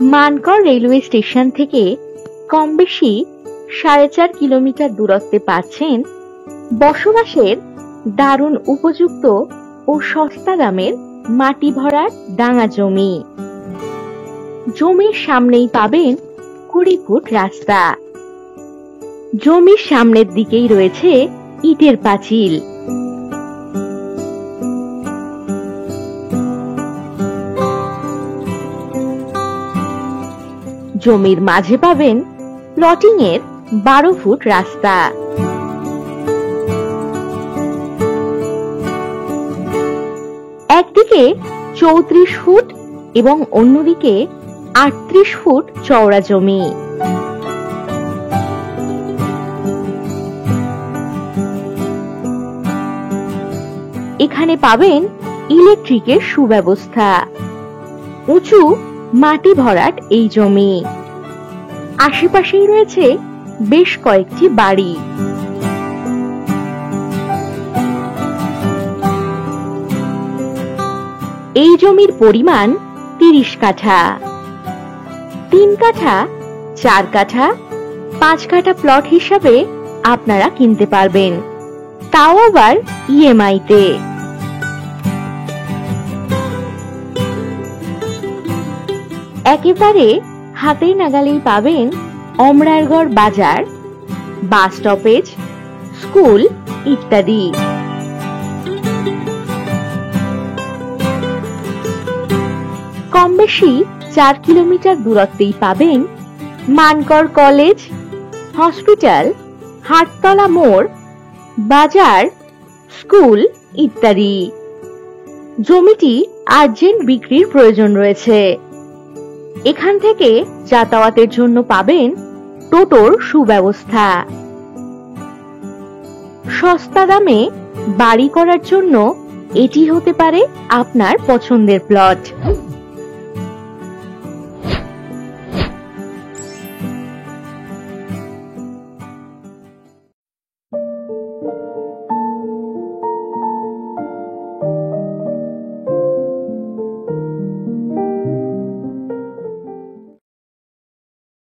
Mankad railway station থেকে কম বেশি 4.5 kilometre দূরত্বে পাচ্ছেন বসবাসের দারুণ উপযুক্ত ও সস্তা দামের মাটি ভরাট ডাঙা জমি। জমির সামনেই পাবেন 20 ফুট রাস্তা। জমির সামনের দিকেই রয়েছে ইটের পাঁচিল। জমির মাঝে পাবেন প্লটিং এর 12 ফুট রাস্তা। একদিকে 34 ফুট এবং অন্যদিকে 38 ফুট চওড়া জমি। এখানে পাবেন ইলেকট্রিকের সুব্যবস্থা। উঁচু মাটি ভরাট এই জমি। আশেপাশেই রয়েছে বেশ কয়েকটি বাড়ি। এই জমির পরিমাণ 30 কাঠা। 3 কাঠা, 4 কাঠা, 5 কাঠা প্লট হিসাবে আপনারা কিনতে পারবেন, তাও আবার ইএমআই তে। একেবারে হাতের নাগালেই পাবেন অমরারগড় বাজার, বাস স্টপেজ, স্কুল ইত্যাদি। কম বেশি 4 কিলোমিটার দূরত্বেই পাবেন মানকড় কলেজ, হসপিটাল, হাটতলা মোড়, বাজার, স্কুল ইত্যাদি। জমিটি আর্জেন্ট বিক্রির প্রয়োজন রয়েছে। এখান থেকে যাতায়াতের জন্য পাবেন টোটোর সুব্যবস্থা। সস্তা দামে বাড়ি করার জন্য এটি হতে পারে আপনার পছন্দের প্লট।